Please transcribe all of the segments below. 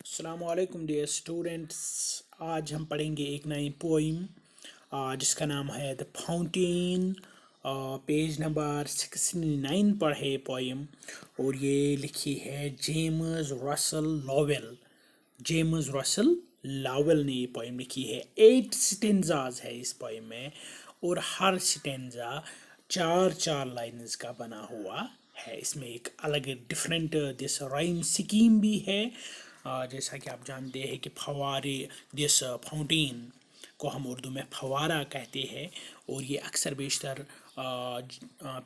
السلام علیکم dear students. آج ہم پڑھیں گے ایک نئی پوئم جس کا نام ہے دا فاؤنٹین. پیج نمبر 69 پر ہے پوئم اور یہ لکھی ہے جیمز رسل لاویل. جیمز رسل لاویل نے یہ پوئم لکھی ہے. 8 سٹینزاز ہے اس پوئم میں اور ہر سٹینزا 4 لائنز کا بنا ہوا ہے. اس میں ایک الگ ڈفرینٹ دس رائم سکیم بھی ہے. جیسا کہ آپ جانتے ہیں کہ فوارے دس فاؤنٹین کو ہم اردو میں فوارہ کہتے ہیں اور یہ اکثر بیشتر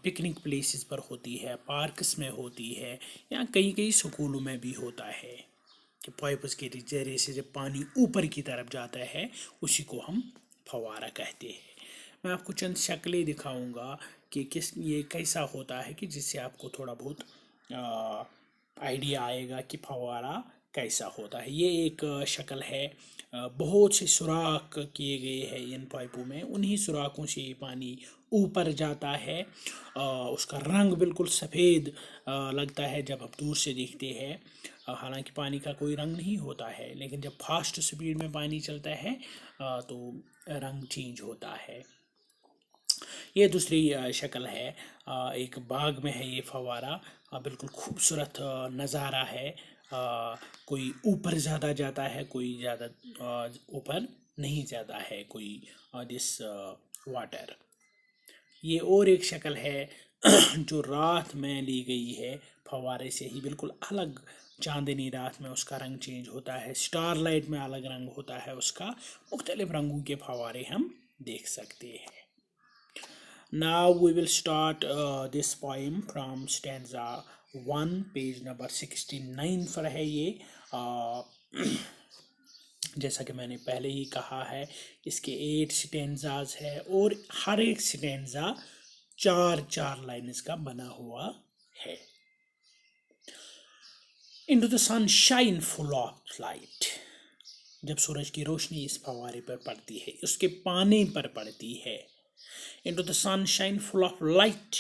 پکنک پلیسز پر ہوتی ہے، پارکس میں ہوتی ہے یا کئی سکولوں میں بھی ہوتا ہے کہ پائپس کے ذریعے سے جب پانی اوپر کی طرف جاتا ہے اسی کو ہم فوارہ کہتے ہیں. میں آپ کو چند شکلیں دکھاؤں گا کہ یہ کیسا ہوتا ہے کہ جس سے آپ کو تھوڑا بہت آئیڈیا آئے گا کہ فوارہ کیسا ہوتا ہے. یہ ایک شکل ہے. بہت سے سوراخ کیے گئے ہیں ان پائپوں میں، انہی سوراخوں سے یہ پانی اوپر جاتا ہے. اس کا رنگ بالکل سفید لگتا ہے جب ہم دور سے دیکھتے ہیں، حالانکہ پانی کا کوئی رنگ نہیں ہوتا ہے، لیکن جب فاسٹ سپیڈ میں پانی چلتا ہے تو رنگ چینج ہوتا ہے. یہ دوسری شکل ہے. ایک باغ میں ہے یہ فوارہ. بالکل خوبصورت نظارہ ہے. کوئی اوپر زیادہ جاتا ہے، کوئی زیادہ اوپر نہیں جاتا ہے کوئی دس واٹر. یہ اور ایک شکل ہے جو رات میں لی گئی ہے فوارے سے ہی، بالکل الگ. چاندنی رات میں اس کا رنگ چینج ہوتا ہے، اسٹار لائٹ میں الگ رنگ ہوتا ہے اس کا. مختلف رنگوں کے فوارے ہم دیکھ سکتے ہیں. Now we will start this poem from stanza 1, page number 69 پر ہے یہ. جیسا کہ میں نے پہلے ہی کہا ہے اس کے 8 سٹینزاز ہے اور ہر ایک سٹینزا 4 لائنز کا بنا ہوا ہے. Into the sunshine full of light. جب سورج کی روشنی اس فوارے پر پڑتی ہے، اس کے پانی پر پڑتی ہے. Into the sunshine full of light,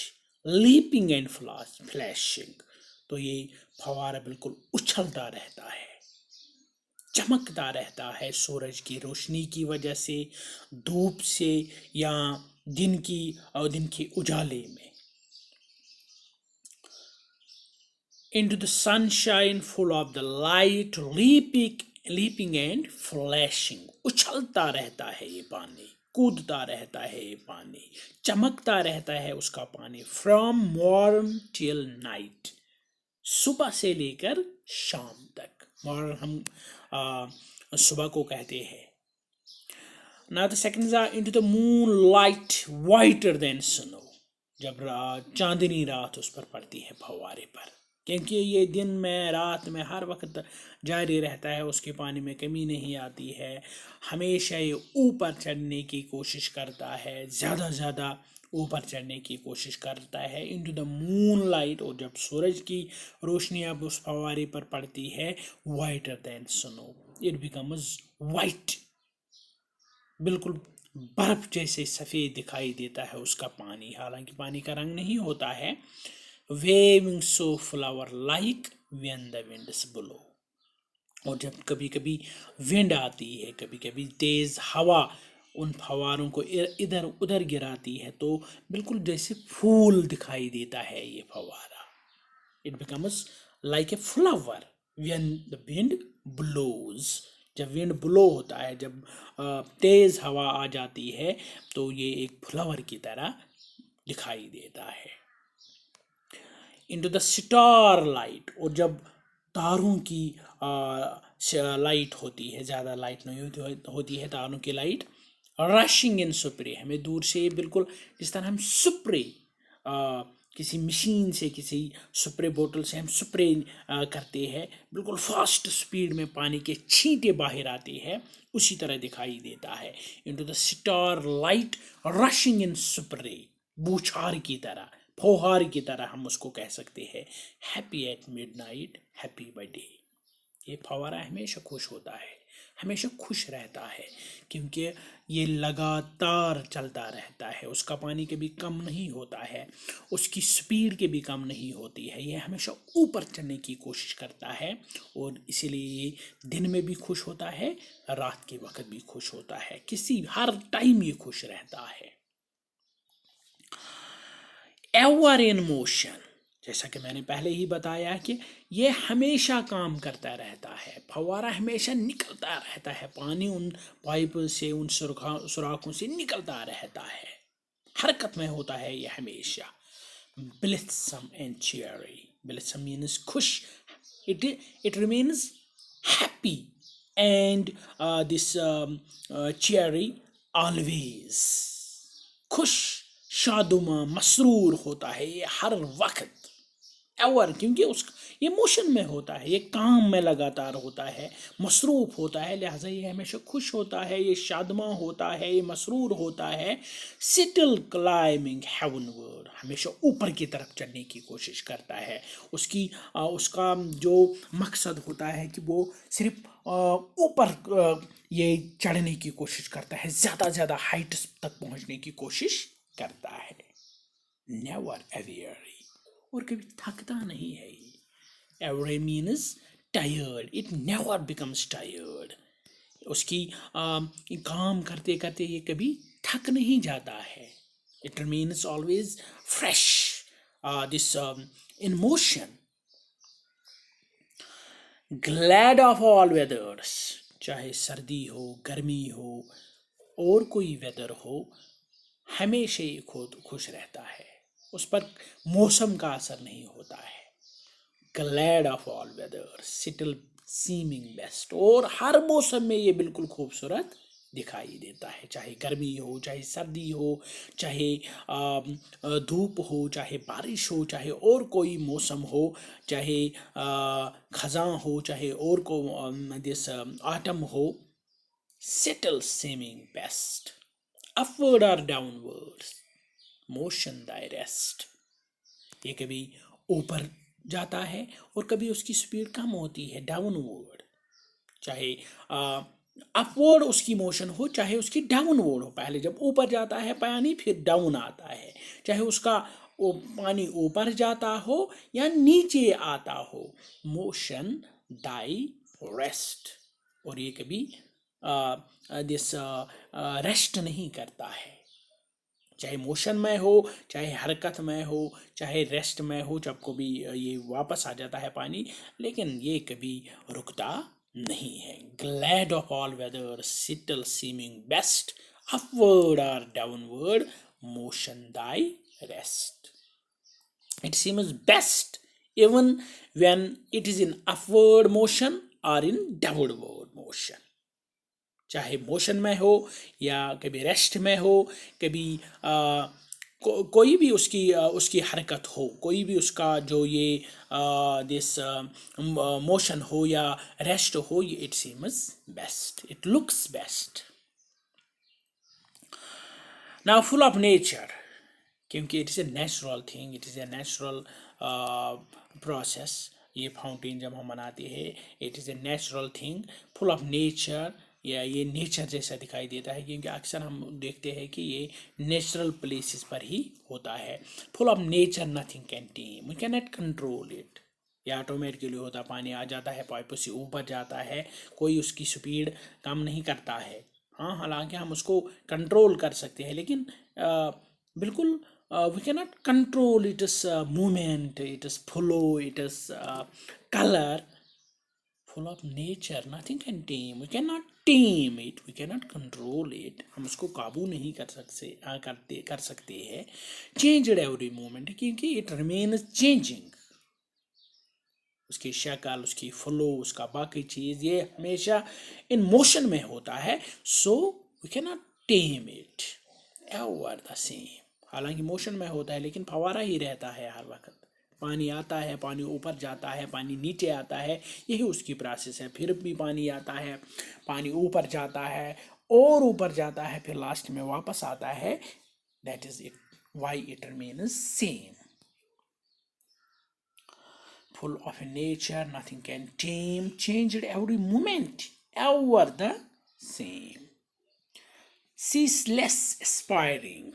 leaping and flashing. تو یہ فوارہ بالکل اچھلتا رہتا ہے، چمکتا رہتا ہے سورج کی روشنی کی وجہ سے، دھوپ سے یا دن کے اجالے میں. Into the sunshine full of the light, leaping and flashing. اچھلتا رہتا ہے یہ پانی، کودتا رہتا ہے یہ پانی، چمکتا رہتا ہے اس کا پانی. From morn till night. صبح سے لے کر شام تک. مارن ہم صبح کو کہتے ہیں. Now the second is into the moonlight, whiter than snow. جب چاندنی رات اس پر پڑتی ہے فوارے پر، کیونکہ یہ دن میں رات میں ہر وقت جاری رہتا ہے، اس کے پانی میں کمی نہیں آتی ہے. ہمیشہ یہ اوپر چڑھنے کی کوشش کرتا ہے، زیادہ اوپر چڑھنے کی کوشش کرتا ہے. Into the moon light. اور جب سورج کی روشنی اب اس فوارے پر پڑتی ہے، وائٹر دین سنو. It becomes white. بالکل برف جیسے سفید دکھائی دیتا ہے اس کا پانی، حالانکہ پانی کا رنگ نہیں ہوتا ہے. waving so flower like when the winds blow. اور جب کبھی ونڈ آتی ہے، کبھی تیز ہوا ان فواروں کو ادھر ادھر گراتی ہے تو بالکل جیسے پھول دکھائی دیتا ہے یہ فوارہ. It becomes like a flower when the wind blows. جب ونڈ بلو ہوتا ہے، جب تیز ہوا آ جاتی ہے تو یہ ایک فلاور کی طرح دکھائی دیتا ہے. Into the star light. اور جب تاروں کی لائٹ ہوتی ہے، زیادہ لائٹ نہیں ہوتی ہے تاروں کی لائٹ. رشنگ ان سپرے. ہمیں دور سے بالکل جس طرح ہم سپرے کسی مشین سے، کسی سپرے بوٹل سے ہم سپرے کرتے ہیں، بالکل فاسٹ سپیڈ میں پانی کے چھینٹے باہر آتے ہیں، اسی طرح دکھائی دیتا ہے. Into the star light, rushing in spray. بوچھار کی طرح، پھوہار کی طرح ہم اس کو کہہ سکتے ہیں. Happy at midnight, happy by day. یہ فوارہ ہمیشہ خوش ہوتا ہے، ہمیشہ خوش رہتا ہے، کیونکہ یہ لگاتار چلتا رہتا ہے، اس کا پانی کبھی کم نہیں ہوتا ہے، اس کی سپیڈ کے بھی کم نہیں ہوتی ہے، یہ ہمیشہ اوپر چڑھنے کی کوشش کرتا ہے، اور اسی لیے یہ دن میں بھی خوش ہوتا ہے، رات کے وقت بھی خوش ہوتا ہے، ہر ٹائم یہ خوش رہتا ہے۔ ایور ان موشن، جیسا کہ میں نے پہلے ہی بتایا کہ یہ ہمیشہ کام کرتا رہتا ہے، فوارہ ہمیشہ نکلتا رہتا ہے، پانی ان پائپ سے، ان سوراخوں سے نکلتا رہتا ہے، حرکت میں ہوتا ہے یہ ہمیشہ۔ بلسم اینڈ چیئری، بلسم مینس خوش، it remains happy and this cheery always، خوش، شادماں، مسرور ہوتا ہے یہ ہر وقت، ایور، کیونکہ یہ موشن میں ہوتا ہے، یہ کام میں لگاتار ہوتا ہے، مصروف ہوتا ہے، لہٰذا یہ ہمیشہ خوش ہوتا ہے، یہ شادماں ہوتا ہے، یہ مسرور ہوتا ہے۔ سٹل کلائمنگ ہیون ورڈ، ہمیشہ اوپر کی طرف چڑھنے کی کوشش کرتا ہے، اس کا جو مقصد ہوتا ہے کہ وہ صرف اوپر یہ چڑھنے کی کوشش کرتا ہے، زیادہ زیادہ ہائٹس تک پہنچنے کی کوشش کرتا ہے۔ نیور ایویئری، اور کبھی تھکتا نہیں ہے یہ۔ Every means tired, it never becomes tired, اس کی کام کرتے کرتے یہ کبھی تھک نہیں جاتا ہے۔ It remains always fresh, this in motion. Glad of all weathers, چاہے سردی ہو، گرمی ہو، اور کوئی ویدر ہو، ہمیشہ یہ خوش رہتا ہے، اس پر موسم کا اثر نہیں ہوتا ہے۔ Glad of all weather, still seeming best, اور ہر موسم میں یہ بالکل خوبصورت دکھائی دیتا ہے، چاہے گرمی ہو، چاہے سردی ہو، چاہے دھوپ ہو، چاہے بارش ہو، چاہے اور کوئی موسم ہو، چاہے خزاں ہو، چاہے اور دس آٹم ہو، still seeming best, upward or downwards motion thy rest، یہ کبھی اوپر جاتا ہے اور کبھی اس کی سپیڈ کم ہوتی ہے، ڈاؤن ورڈ، چاہے اپورڈ اس کی موشن ہو، چاہے اس کی ڈاؤن ورڈ ہو، پہلے جب اوپر جاتا ہے پانی پھر ڈاؤن آتا ہے، چاہے اس کا پانی اوپر جاتا ہو یا نیچے آتا ہو، موشن دائی ریسٹ، اور یہ کبھی ریسٹ نہیں کرتا ہے، چاہے موشن میں ہو، چاہے حرکت میں ہو، چاہے ریسٹ میں ہو، جب کو بھی یہ واپس آ جاتا ہے پانی، لیکن یہ کبھی رکتا نہیں ہے۔ Glad of all weather, still seeming best, upward or downward motion thy rest، it seems best even when it is in upward motion or in downward motion، چاہے موشن میں ہو یا کبھی ریسٹ میں ہو، کبھی کوئی بھی اس کی حرکت ہو، کوئی بھی اس کا جو یہ دس موشن ہو یا ریسٹ ہو، یہ it seems best, it looks best. Now full of nature, کیونکہ it is a natural thing, it is a natural process, یہ فاؤنٹین جب ہم بناتے ہیں it is a natural thing, full of nature, یا یہ نیچر جیسا دکھائی دیتا ہے، کیونکہ اکثر ہم دیکھتے ہیں کہ یہ نیچرل پلیسز پر ہی ہوتا ہے۔ Full of nature, nothing can tame, we can not control it, یہ آٹومیٹکلی ہوتا، پانی آ جاتا ہے، پائپ سے اوپر جاتا ہے، کوئی اس کی سپیڈ کم نہیں کرتا ہے، ہاں حالانکہ ہم اس کو کنٹرول کر سکتے ہیں، لیکن بالکل we cannot control its movement, its flow, its color. Full of nature, nothing can tame. We cannot tame it, we cannot control it. ہم اس کو قابو نہیں کر سکتے ہیں. Changed every moment، کیونکہ it remains changing. اس کی شکل، اس کی فلو، اس کا باقی چیز، یہ ہمیشہ ان موشن میں ہوتا ہے. So we cannot tame it. Ever the same. حالانکہ موشن میں ہوتا ہے لیکن فوارہ ہی رہتا ہے ہر وقت، پانی آتا ہے، پانی اوپر جاتا ہے، پانی نیچے آتا ہے، یہی اس کی پروسیس ہے، پھر بھی پانی آتا ہے، پانی اوپر جاتا ہے اور اوپر جاتا ہے، پھر لاسٹ میں واپس آتا ہے، that is it why it remains same. full of nature, nothing can tame, changed every moment, ever the same. Ceaseless aspiring.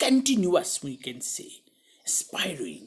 continuous we can say. Aspiring.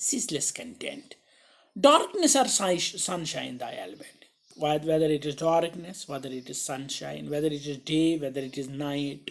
ceaseless content. Darkness or sunshine, the element. Whether it is darkness, whether it is sunshine, whether it is day, whether it is night,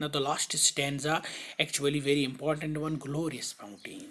Now the last stanza, actually very important one, glorious fountain.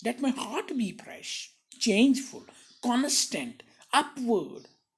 Let my heart be fresh, changeful, constant, upward,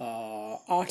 8